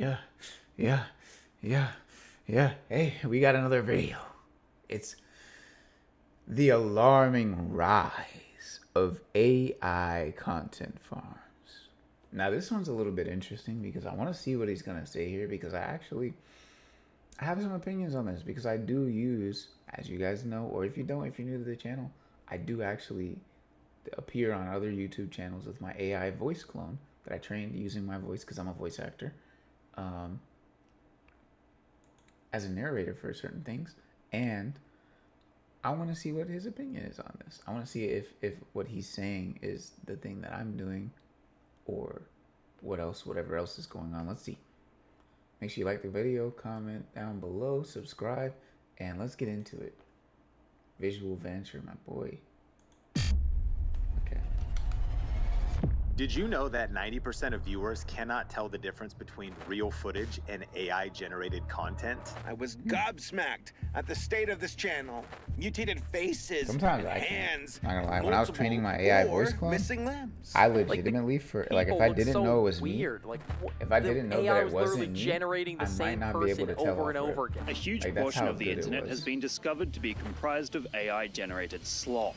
Yeah, yeah, yeah, yeah. Hey, we got another video. It's the alarming rise of AI content farms. Now, this one's a little bit interesting because I want to see what he's going to say here because I have some opinions on this because I do use, as you guys know, or if you don't, if you're new to the channel, I do actually appear on other YouTube channels with my AI voice clone that I trained using my voice because I'm a voice actor. As a narrator for certain things, and I want to see what his opinion is on this. I want to see if what he's saying is the thing that I'm doing, or whatever else is going on. Let's see. Make sure you like the video, comment down below, subscribe, and let's get into it. Visual Venture, my boy. Okay. Did you know that 90% of viewers cannot tell the difference between real footage and AI-generated content? I was gobsmacked at the state of this channel. Mutated faces, Sometimes and I hands, can't. Not gonna lie. When I was training my AI voice clone, missing limbs. I legitimately if I didn't know it was weird. me, if I didn't know that it wasn't me, generating the I might same not be able person to tell over and off over rip. again. A huge Like, that's portion how of the good it internet was. has been discovered to be comprised of AI-generated slop.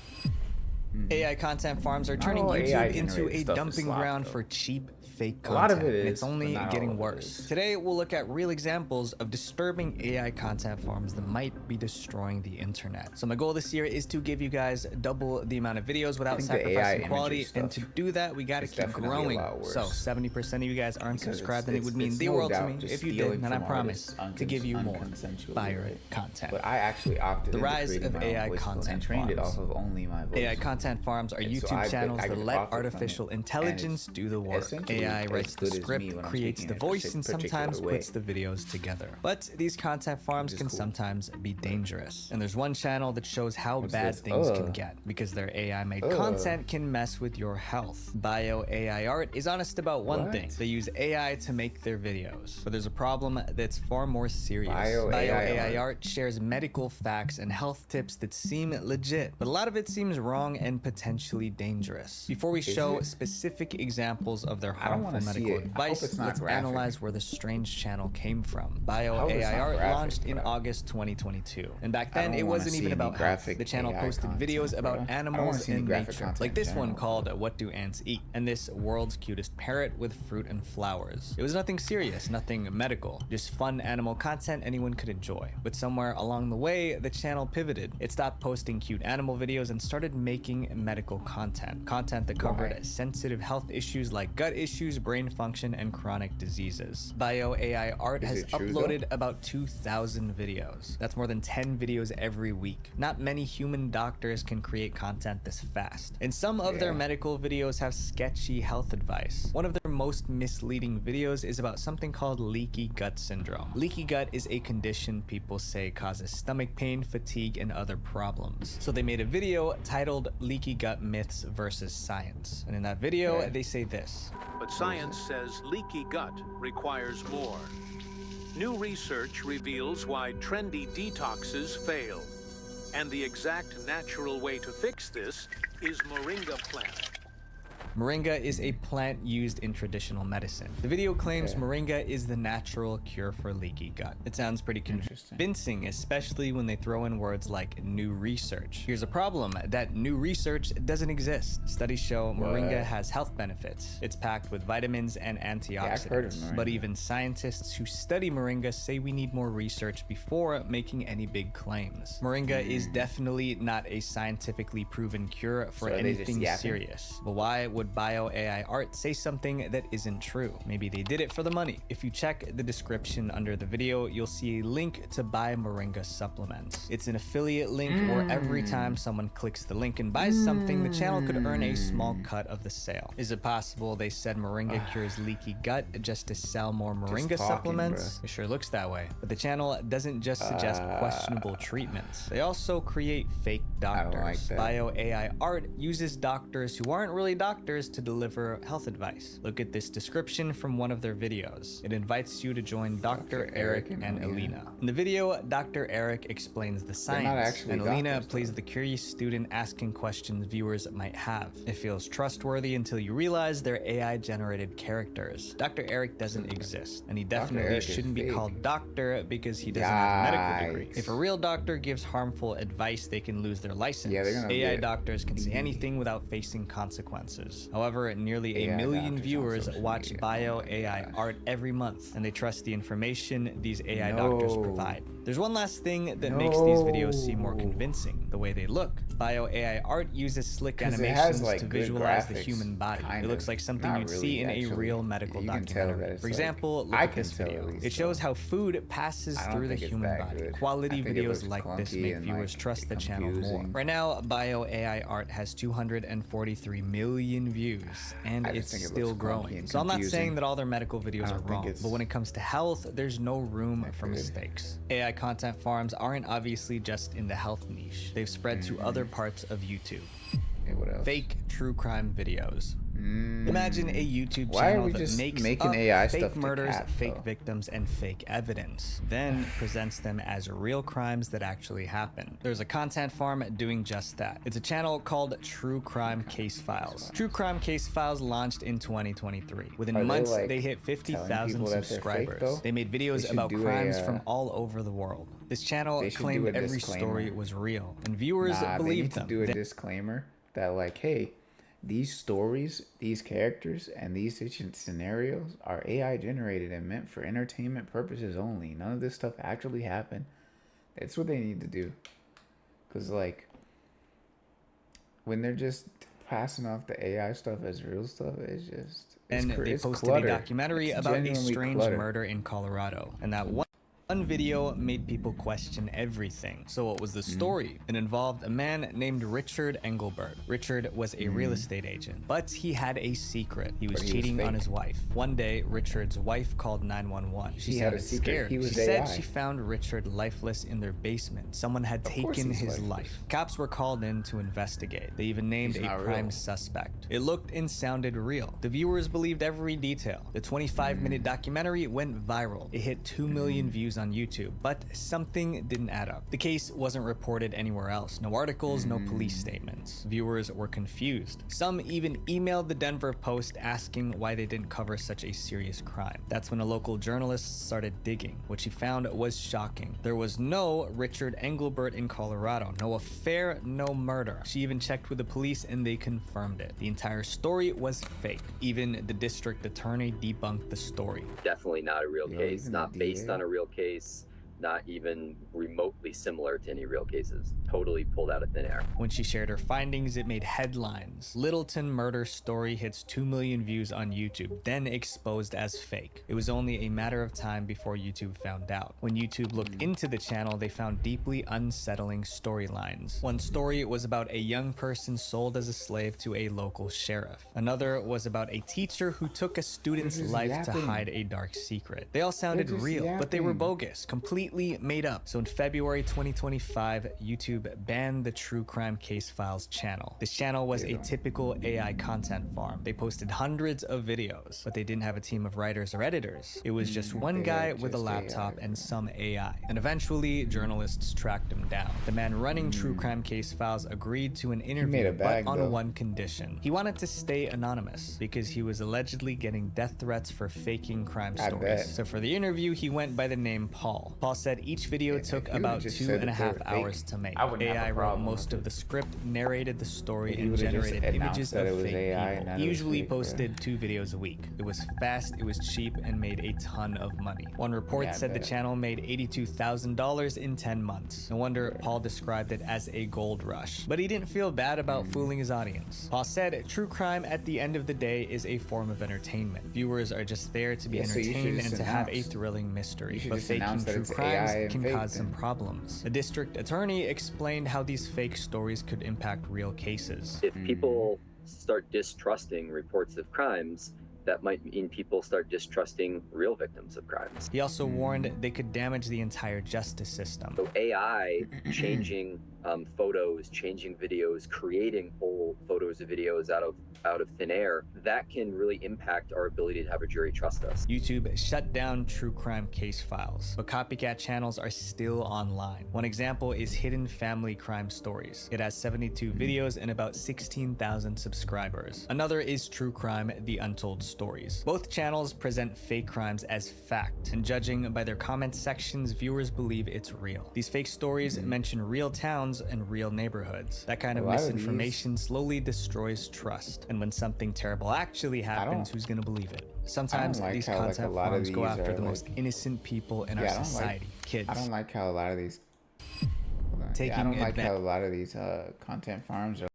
AI content farms are turning all YouTube AI-generated into a stuff is dumping slop, ground though. for cheap, fake A lot of content. it and is, it's only but not all getting of it worse. is. Today, we'll look at real examples of disturbing AI content farms that might be destroying the internet. So my goal this year is to give you guys double the amount of videos without think the AI sacrificing imagery quality. stuff And to do that, we gotta is keep definitely a growing. lot worse. So 70% of you guys aren't Because subscribed, and it would mean it's the no world to doubt me just if you stealing did, and I from promise artists to give you more unconsensually, fire right? content. But I actually opted The into rise creating of my own AI voice clone content and trained it farms. off of only my voice. AI content farms are And so YouTube channels I that could let profit from artificial it. intelligence And do the work. essentially AI as writes the good as me script, when I'm creates speaking the in a voice, and particular sometimes way. puts the videos together. But these content farms Which is can cool. sometimes be dangerous. And there's one channel that shows how What's bad this? things can get because their AI-made content can mess with your health. Bio AI Art is honest about one thing. They use AI to make their videos. But there's a problem that's far more serious. Bio AI Art shares medical facts and health tips that seem legit, but a lot of it seems wrong and potentially dangerous. Before we show specific examples of their harmful wanna see medical it. I hope advice, it's not let's graphic. analyze where the strange channel came from. Bio hope it's AI not Art graphic, launched in bro. August 2022. And back I then, don't it wanna wasn't see even any about health. graphic The channel AI posted content, videos bro. about I don't wanna animals see any and graphic nature, content like in this one general. called What Do Ants Eat? And this world's cutest parrot with fruit and flowers. It was nothing serious, nothing medical, just fun animal content anyone could enjoy. But somewhere along the way, the channel pivoted. It stopped posting cute animal videos and started making medical content. Content that covered sensitive health issues like gut issues, brain function, and chronic diseases. Bio AI Art has it true, uploaded about 2,000 videos. That's more than 10 videos every week. Not many human doctors can create content this fast. And some of their medical videos have sketchy health advice. One of their most misleading videos is about something called leaky gut syndrome. Leaky gut is a condition people say causes stomach pain, fatigue, and other problems. So they made a video titled Leaky Gut Myths versus Science. And in that video, they say this. But science says leaky gut requires more. New research reveals why trendy detoxes fail. And the exact natural way to fix this is moringa plant. Moringa is a plant used in traditional medicine. The video claims moringa is the natural cure for leaky gut. It sounds pretty convincing, especially when they throw in words like new research. Here's a problem: that new research doesn't exist. Studies show moringa has health benefits. It's packed with vitamins and antioxidants. heard of moringa. But even scientists who study moringa say we need more research before making any big claims. Moringa is definitely not a scientifically proven cure for So are they just anything yapping? serious. But why would Bio AI Art say something that isn't true? Maybe they did it for the money. If you check the description under the video, you'll see a link to buy moringa supplements. It's an affiliate link where every time someone clicks the link and buys something, the channel could earn a small cut of the sale. Is it possible they said moringa cures leaky gut just to sell more moringa talking, supplements? It sure looks that way. But the channel doesn't just suggest questionable treatments. They also create fake doctors. like that. Bio AI Art uses doctors who aren't really doctors doctors to deliver health advice. Look at this description from one of their videos. It invites you to join Dr. Eric and Alina. In the video, Dr. Eric explains the science, and Alina plays the curious student asking questions viewers might have. It feels trustworthy until you realize they're AI-generated characters. Dr. Eric doesn't exist, and he definitely shouldn't be called doctor because he doesn't have a medical degree. If a real doctor gives harmful advice, they can lose their license. AI doctors can say anything without facing consequences. However, nearly a million viewers watch bio AI art every month, and they trust the information these AI doctors provide. There's one last thing that makes these videos seem more convincing: the way they look. Bio AI art uses slick animations to visualize the human body. It looks like something you'd see in a real medical documentary. For example, look at this video. It shows how food passes through the human body. Quality videos like this make viewers trust the channel more. Right now, bio AI art has 243 million views, and it's still growing. So I'm not saying that all their medical videos are wrong, but when it comes to health, there's no room for mistakes. AI content farms aren't obviously just in the health niche. They've spread to other parts of YouTube. Fake true crime videos. Imagine a YouTube channel that makes up AI fake murders, fake victims, and fake evidence, then presents them as real crimes that actually happen. There's a content farm doing just that. It's a channel called True Crime Case Files. True Crime Case Files launched in 2023. Within months, they hit 50,000 subscribers. They made videos about crimes from all over the world. This channel claimed every story was real, and viewers believed them. They need to do a disclaimer that, like, hey, these stories, these characters, and these scenarios are AI generated and meant for entertainment purposes only. None of this stuff actually happened. That's what they need to do. Because, like, when they're just passing off the AI stuff as real stuff, it's just... And they posted a documentary about a strange murder in Colorado. And that one video made people question everything. So what was the story? It involved a man named Richard Engelbert. Richard was a real estate agent, but he had a secret. He was cheating on his wife. One day, Richard's wife called 911. She sounded scared. She said she found Richard lifeless in their basement. Someone had taken his life. Cops were called in to investigate. They even named a prime suspect. It looked and sounded real. The viewers believed every detail. The 25-minute documentary went viral. It hit 2 million views on YouTube, but something didn't add up. The case wasn't reported anywhere else. No articles, no police statements. Viewers were confused. Some even emailed the Denver Post asking why they didn't cover such a serious crime. That's when a local journalist started digging. What she found was shocking. There was no Richard Engelbert in Colorado. No affair, no murder. She even checked with the police and they confirmed it. The entire story was fake. Even the district attorney debunked the story. Definitely not a real case, not based on a real case, not even remotely similar to any real cases. Totally pulled out of thin air. When she shared her findings, it made headlines. Littleton murder story hits 2 million views on YouTube, then exposed as fake. It was only a matter of time before YouTube found out. When YouTube looked into the channel, they found deeply unsettling storylines. One story was about a young person sold as a slave to a local sheriff. Another was about a teacher who took a student's life to hide a dark secret. They all sounded real, but they were bogus, completely made up. So in February 2025, YouTube banned the True Crime Case Files channel. This channel was a typical AI content farm. They posted hundreds of videos, but they didn't have a team of writers or editors. It was just one guy with a laptop and some AI. And eventually, journalists tracked him down. The man running True Crime Case Files agreed to an interview, but on one condition. He wanted to stay anonymous because he was allegedly getting death threats for faking crime stories. So for the interview, he went by the name Paul. Paul said each video took about 2.5 hours to make. AI wrote most of the script, narrated the story, and generated images of fake people. He usually posted 2 videos a week. It was fast, it was cheap, and made a ton of money. One report said the channel made $82,000 in 10 months. No wonder Paul described it as a gold rush. But he didn't feel bad about fooling his audience. Paul said, true crime at the end of the day is a form of entertainment. Viewers are just there to be entertained and to have a thrilling mystery. But faking true crimes can cause some problems. The district attorney explained how these fake stories could impact real cases. If people start distrusting reports of crimes, that might mean people start distrusting real victims of crimes. He also warned they could damage the entire justice system. So AI changing photos, changing videos, creating whole photos or videos out of thin air, that can really impact our ability to have a jury trust us. YouTube shut down true crime case files, but copycat channels are still online. One example is Hidden Family Crime Stories. It has 72 videos and about 16,000 subscribers. Another is True Crime: The Untold Stories. Both channels present fake crimes as fact, and judging by their comment sections, viewers believe it's real. These fake stories mention real towns and real neighborhoods. That kind of misinformation slowly destroys trust. And when something terrible actually happens, who's gonna believe it? Sometimes these content farms go after the most innocent people in our society, kids. I don't like how a lot of these content farms are.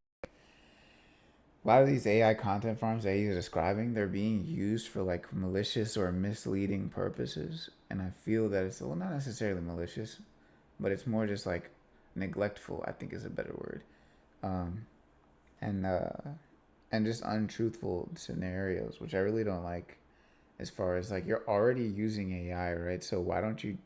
A lot of these AI content farms that he's describing, they're being used for like malicious or misleading purposes, and I feel that it's, well, not necessarily malicious, but it's more just like neglectful, I think is a better word, and just untruthful scenarios, which I really don't like. As far as like, you're already using AI, right? So why don't you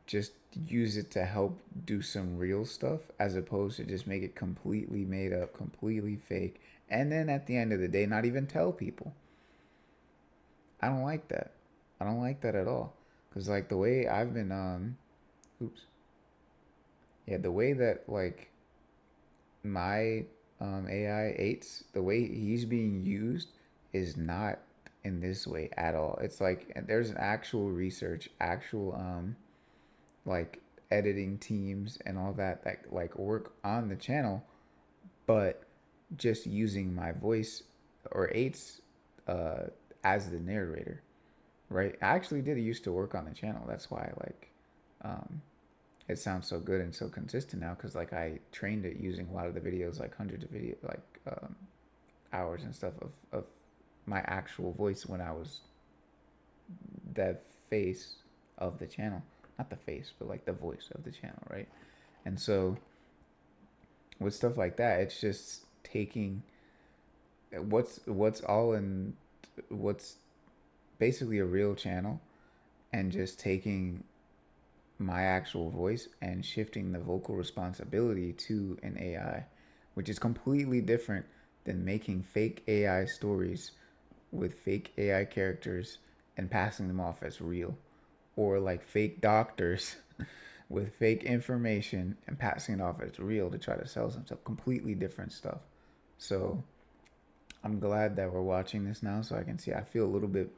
just use it to help do some real stuff, as opposed to just make it completely made up, completely fake, and then at the end of the day not even tell people? I don't like that. I don't like that at all, because like the way I've been the way that like my AI Eights, the way he's being used is not in this way at all. It's like there's an actual research, actual like editing teams and all that like work on the channel, but just using my voice or Eights as the narrator, right? I actually did used to work on the channel. That's why like it sounds so good and so consistent now, because like I trained it using a lot of the videos, like hundreds of video hours and stuff of my actual voice when I was the face of the channel. Not the face, but like the voice of the channel, right? And so with stuff like that, it's just taking what's basically a real channel and just taking my actual voice and shifting the vocal responsibility to an AI, which is completely different than making fake AI stories with fake AI characters and passing them off as real, or like fake doctors with fake information and passing it off as real to try to sell some stuff. Completely different stuff. So I'm glad that we're watching this now, so I can see. I feel a little bit,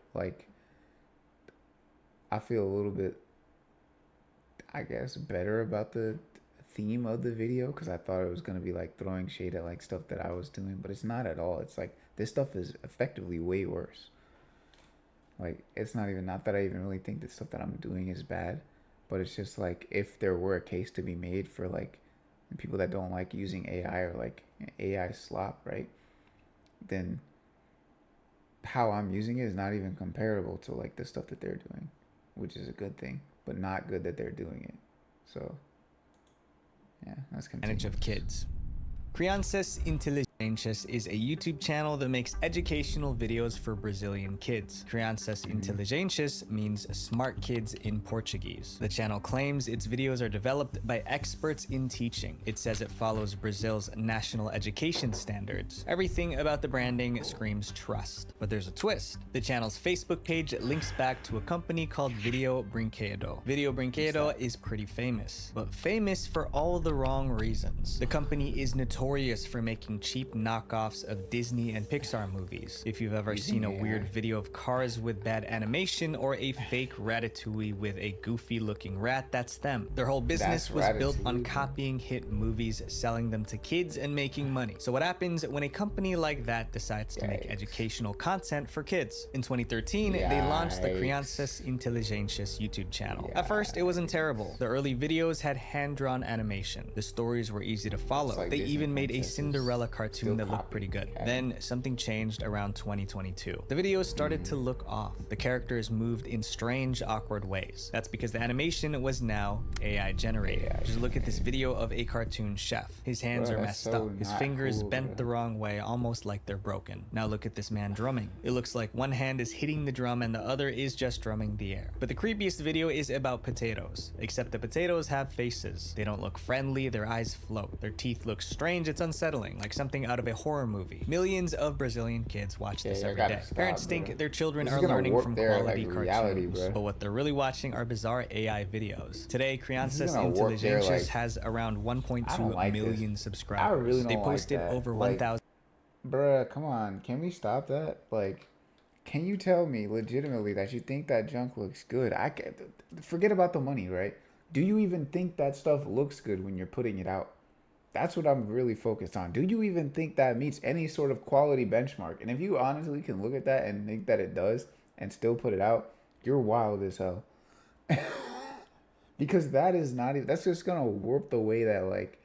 I guess, better about the theme of the video, because I thought it was going to be like throwing shade at like stuff that I was doing, but it's not at all. It's like this stuff is effectively way worse. Like, it's not that I even really think the stuff that I'm doing is bad, but it's just like, if there were a case to be made for like people that don't like using AI or like AI slop, right? Then how I'm using it is not even comparable to like the stuff that they're doing, which is a good thing, but not good that they're doing it. So yeah, let's continue. Advantage of kids. Crianças Inteligentes is a YouTube channel that makes educational videos for Brazilian kids. Crianças Inteligentes means smart kids in Portuguese. The channel claims its videos are developed by experts in teaching. It says it follows Brazil's national education standards. Everything about the branding screams trust. But there's a twist. The channel's Facebook page links back to a company called Video Brinquedo. Video Brinquedo is pretty famous, but famous for all the wrong reasons. The company is notorious for making cheap knockoffs of Disney and Pixar movies. If you've ever seen a weird video of cars with bad animation or a fake Ratatouille with a goofy looking rat, that's them. Their whole business was built on copying hit movies, selling them to kids, and making money. So what happens when a company like that decides to make educational content for kids? In 2013, they launched the Crianças Inteligentes YouTube channel. At first, it wasn't terrible. The early videos had hand-drawn animation. The stories were easy to follow. They even made a Cinderella cartoon cartoon that looked pretty good. Then something changed around 2022. The videos started to look off. The characters moved in strange, awkward ways. That's because the animation was now AI generated. Just look at this video of a cartoon chef. His hands are messed up. His fingers bent the wrong way, almost like they're broken. Now look at this man drumming. It looks like one hand is hitting the drum and the other is just drumming the air. But the creepiest video is about potatoes, except the potatoes have faces. They don't look friendly, their eyes float. Their teeth look strange, it's unsettling, like something out of a horror movie. Millions of Brazilian kids watch this every day. Parents think their children are learning from quality cartoons, but what they're really watching are bizarre AI videos. Today, Crianças Inteligentes has around 1.2 million subscribers. They posted over 1,000. Bruh, come on. Can we stop that? Like, can you tell me legitimately that you think that junk looks good? I can't, forget about the money, right? Do you even think that stuff looks good when you're putting it out? That's what I'm really focused on. Do you even think that meets any sort of quality benchmark? And if you honestly can look at that and think that it does and still put it out, you're wild as hell. Because that is not, that's just gonna warp the way that, like,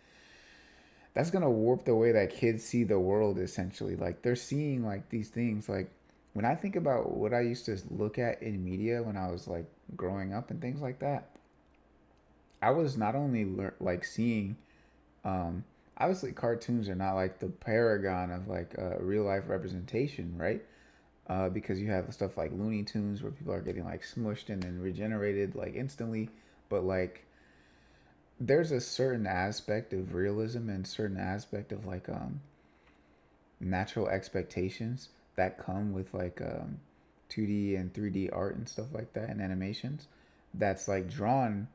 that's gonna warp the way that kids see the world, essentially. Like, they're seeing like these things. Like, when I think about what I used to look at in media when I was like growing up and things like that, I was not only like seeing, obviously cartoons are not like the paragon of like real life representation, right? Because you have stuff like Looney Tunes where people are getting like smushed and then regenerated like instantly, but like there's a certain aspect of realism and certain aspect of like natural expectations that come with like 2D and 3D art and stuff like that and animations that's like drawn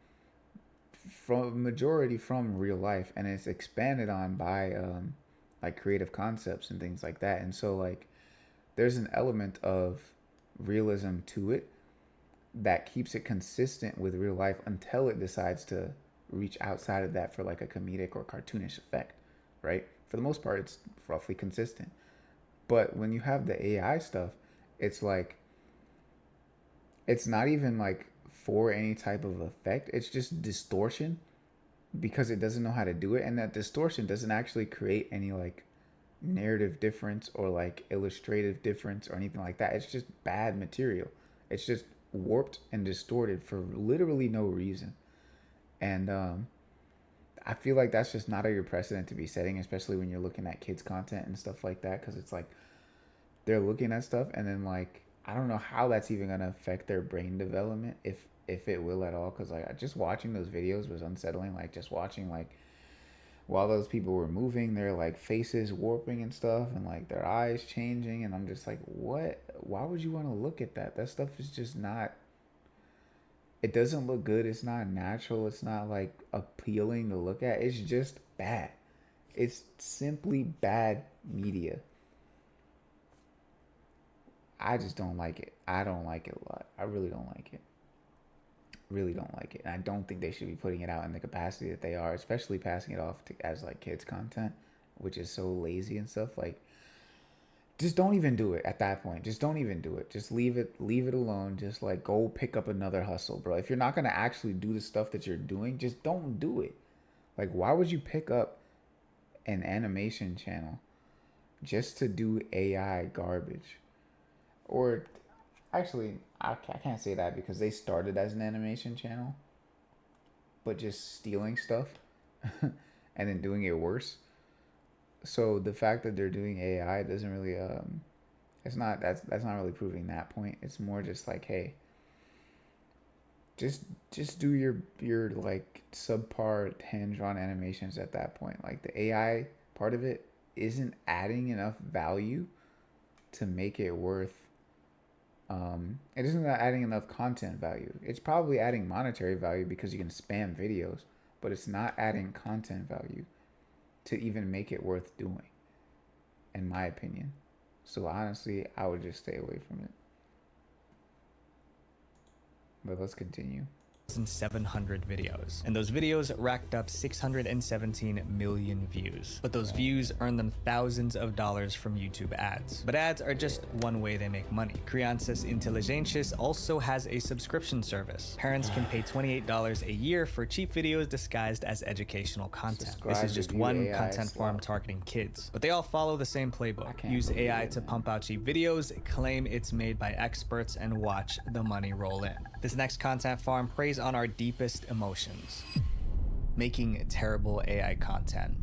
from majority from real life, and it's expanded on by like creative concepts and things like that. And so like there's an element of realism to it that keeps it consistent with real life until it decides to reach outside of that for like a comedic or cartoonish effect, right? For the most part, it's roughly consistent. But when you have the AI stuff, it's like, it's not even like for any type of effect. It's just distortion because it doesn't know how to do it. And that distortion doesn't actually create any like narrative difference or like illustrative difference or anything like that. It's just bad material. It's just warped and distorted for literally no reason. And I feel like that's just not a good precedent to be setting, especially when you're looking at kids content and stuff like that, because it's like they're looking at stuff and then like I don't know how that's even gonna affect their brain development, if it will at all, because like just watching those videos was unsettling. Like just watching like while those people were moving, their like faces warping and stuff, and like their eyes changing, and I'm just like, what? Why would you want to look at that? That stuff is just not. It doesn't look good. It's not natural. It's not like appealing to look at. It's just bad. It's simply bad media. I just don't like it. I don't like it a lot. I really don't like it. Really don't like it. And I don't think they should be putting it out in the capacity that they are, especially passing it off to, as like kids content, which is so lazy and stuff. Like, just don't even do it at that point. Just don't even do it. Just leave it alone. Just like go pick up another hustle, bro. If you're not gonna actually do the stuff that you're doing, just don't do it. Like, why would you pick up an animation channel just to do AI garbage? Or actually, I can't say that because they started as an animation channel, but just stealing stuff and then doing it worse. So the fact that they're doing AI doesn't really it's not, that's not really proving that point. It's more just like, hey, just do your like subpar hand drawn animations at that point. Like the AI part of it isn't adding enough value to make it worth it isn't adding enough content value. It's probably adding monetary value because you can spam videos, but it's not adding content value to even make it worth doing, in my opinion. So honestly, I would just stay away from it. But let's continue. 700 videos, and those videos racked up 617 million views. But those views earn them thousands of dollars from YouTube ads. But ads are just one way they make money. Crianças Inteligentes also has a subscription service. Parents can pay $28 a year for cheap videos disguised as educational content. This is just one content farm targeting kids, but they all follow the same playbook. Use AI to pump out cheap videos, claim it's made by experts, and watch the money roll in. This next content farm preys on our deepest emotions, making terrible AI content.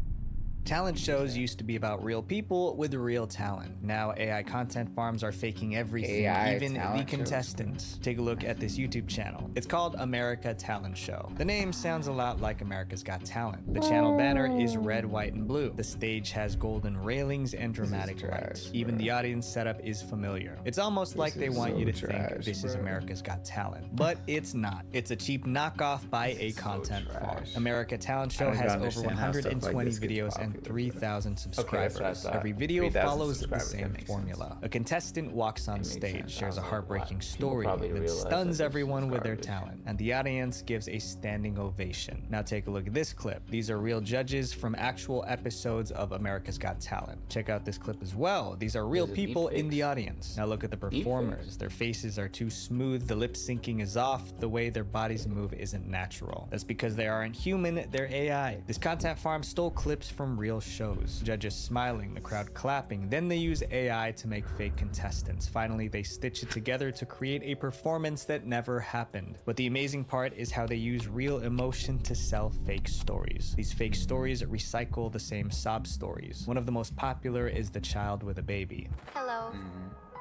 Talent shows used to be about real people with real talent. Now AI content farms are faking everything, even the contestants. Take a look at this YouTube channel. It's called America Talent Show. The name sounds a lot like America's Got Talent. The channel banner is red, white, and blue. The stage has golden railings and dramatic lights. Even the audience setup is familiar. It's almost like they want you to think this is America's Got Talent, but it's not. It's a cheap knockoff by a content farm. America Talent Show has over 120 videos and 3,000 subscribers. Every video follows the same formula. A contestant walks on stage, shares a heartbreaking story, that stuns everyone with their talent, and the audience gives a standing ovation. Now take a look at this clip. These are real judges from actual episodes of America's Got Talent. Check out this clip as well. These are real people in the audience. Now look at the performers. Their faces are too smooth, the lip syncing is off, the way their bodies move isn't natural. That's because they aren't human, they're AI. This content farm stole clips from real shows. Judges smiling, the crowd clapping, then they use AI to make fake contestants. Finally, they stitch it together to create a performance that never happened. But the amazing part is how they use real emotion to sell fake stories. These fake stories recycle the same sob stories. One of the most popular is The Child with a Baby. Hello.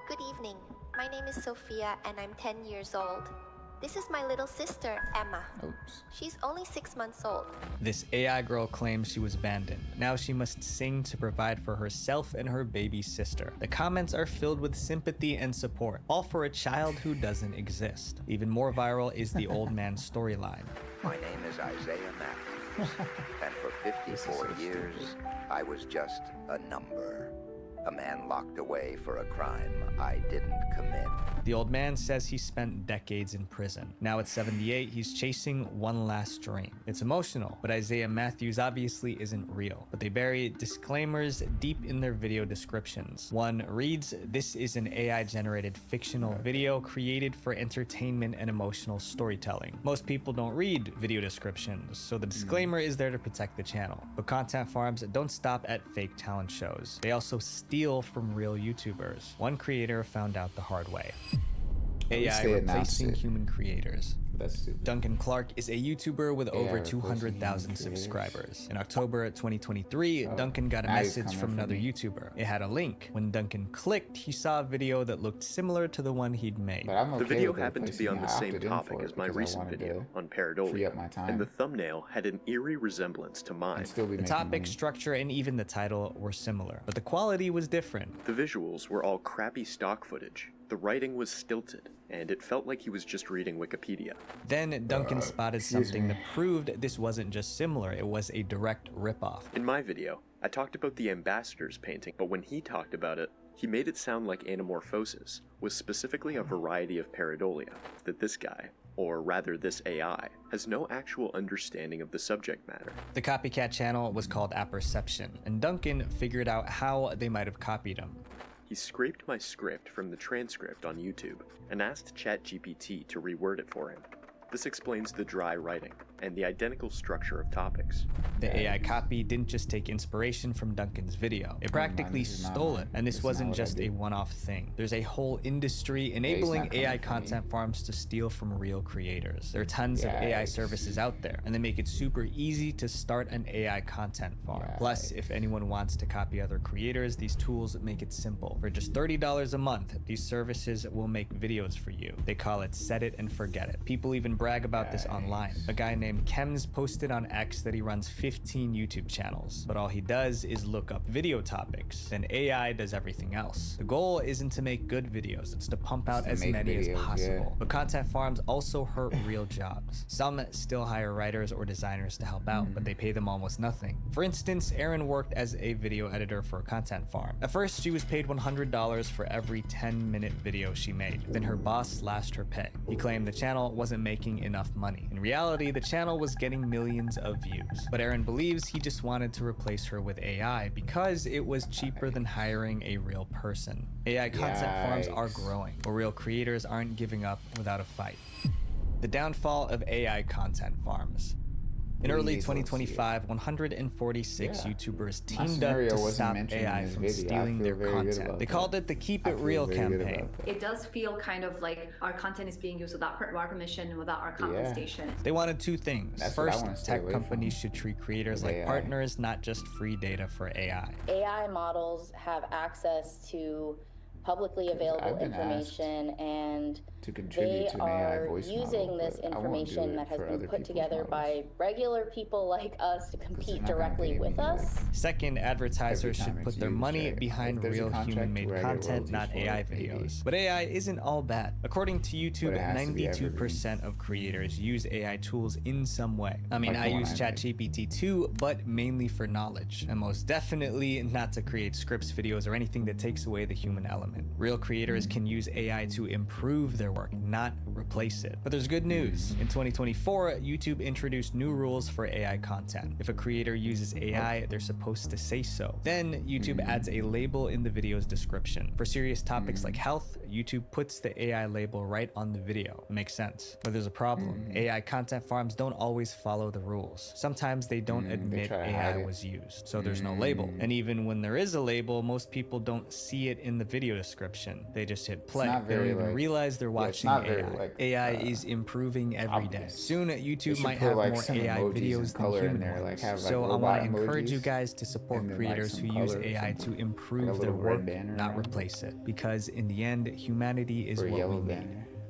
Good evening. My name is Sophia and I'm 10 years old. This is my little sister, Emma. Oops. She's only 6 months old. This AI girl claims she was abandoned. Now she must sing to provide for herself and her baby sister. The comments are filled with sympathy and support, all for a child who doesn't exist. Even more viral is the old man storyline. My name is Isaiah Matthews, and for 54 years, I was just a number. A man locked away for a crime I didn't commit. The old man says he spent decades in prison. Now at 78, he's chasing one last dream. It's emotional, but Isaiah Matthews obviously isn't real. But they bury disclaimers deep in their video descriptions. One reads, "This is an AI-generated fictional video created for entertainment and emotional storytelling." Most people don't read video descriptions, so the disclaimer is there to protect the channel. But content farms don't stop at fake talent shows. They also steal from real YouTubers. One creator found out the hard way. AI replacing human creators. That's stupid. Duncan Clark is a YouTuber with over 200,000 subscribers. In October 2023, Duncan got a message from another YouTuber. It had a link. When Duncan clicked, he saw a video that looked similar to the one he'd made. The video happened to be on the same topic as my recent video on pareidolia, and the thumbnail had an eerie resemblance to mine. The topic, structure, and even the title were similar, but the quality was different. The visuals were all crappy stock footage. The writing was stilted, and it felt like he was just reading Wikipedia. Then Duncan spotted something that proved this wasn't just similar, it was a direct ripoff. In my video, I talked about the ambassadors painting, but when he talked about it, he made it sound like anamorphosis was specifically a variety of pareidolia, that this guy, or rather this AI, has no actual understanding of the subject matter. The copycat channel was called Apperception, and Duncan figured out how they might have copied him. He scraped my script from the transcript on YouTube and asked ChatGPT to reword it for him. This explains the dry writing and the identical structure of topics. The AI copy didn't just take inspiration from Duncan's video. It practically stole it, and this wasn't just a one-off thing. There's a whole industry enabling AI content farms to steal from real creators. There are tons of AI services out there, and they make it super easy to start an AI content farm. Plus, if anyone wants to copy other creators, these tools make it simple. For just $30 a month, these services will make videos for you. They call it set it and forget it. People even brag about this online. A guy named Kems posted on X that he runs 15 YouTube channels, but all he does is look up video topics. Then AI does everything else. The goal isn't to make good videos, it's to pump out as many as possible. But content farms also hurt real jobs. Some still hire writers or designers to help out, but they pay them almost nothing. For instance, Erin worked as a video editor for a content farm. At first, she was paid $100 for every 10-minute video she made. Then her boss slashed her pay. He claimed the channel wasn't making making enough money. In reality, the channel was getting millions of views. But Aaron believes he just wanted to replace her with AI because it was cheaper than hiring a real person. AI content farms are growing, where real creators aren't giving up without a fight. The downfall of AI content farms. In early 2025, 146 YouTubers teamed up to stop AI from stealing their content. They called it the Keep It Real campaign. It does feel kind of like our content is being used without our permission and without our compensation. They wanted two things. First, tech companies should treat creators like partners, not just free data for AI. AI models have access to publicly available information, and they are using this information that has been put together by regular people like us to compete directly with us. Second, advertisers should put their money behind real human-made content, not AI videos. But AI isn't all bad. According to YouTube, 92% of creators use AI tools in some way. I mean, I use ChatGPT too, but mainly for knowledge, and most definitely not to create scripts, videos, or anything that takes away the human element. Real creators can use AI to improve their work, not replace it. But there's good news. In 2024, YouTube introduced new rules for AI content. If a creator uses AI, they're supposed to say so. Then YouTube adds a label in the video's description. For serious topics like health, YouTube puts the AI label right on the video. It makes sense. But there's a problem. AI content farms don't always follow the rules. Sometimes they don't admit AI was used, so there's no label. And even when there is a label, most people don't see it in the video description. They just hit play. They don't even realize they're watching AI. AI is improving every day. Soon, YouTube might have more AI videos than human ones. So I want to encourage you guys to support creators who use AI to improve their work, not replace it. Because in the end, humanity is what we need.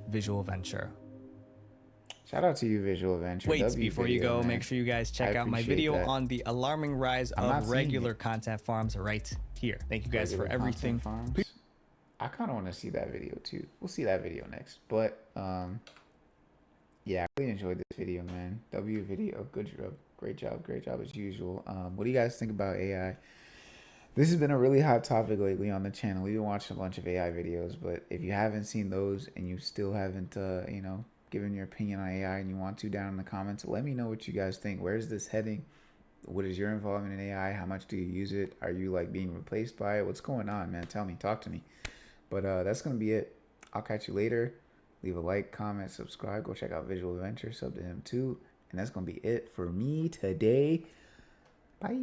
Visual Venture. Shout out to you, Visual Venture. Wait, before you go, make sure you guys check out my video on the alarming rise of regular content farms right here. Thank you guys for everything. I kind of want to see that video too. We'll see that video next. But yeah, I really enjoyed this video, man. W video, good job, great job as usual. What do you guys think about AI? This has been a really hot topic lately on the channel. We've been watching a bunch of AI videos, but if you haven't seen those and you still haven't, you know, given your opinion on AI and you want to, down in the comments, let me know what you guys think. Where's this heading? What is your involvement in AI? How much do you use it? Are you like being replaced by it? What's going on, man? Tell me, talk to me. But that's going to be it. I'll catch you later. Leave a like, comment, subscribe. Go check out Visual Venture. Sub to him too. And that's going to be it for me today. Bye.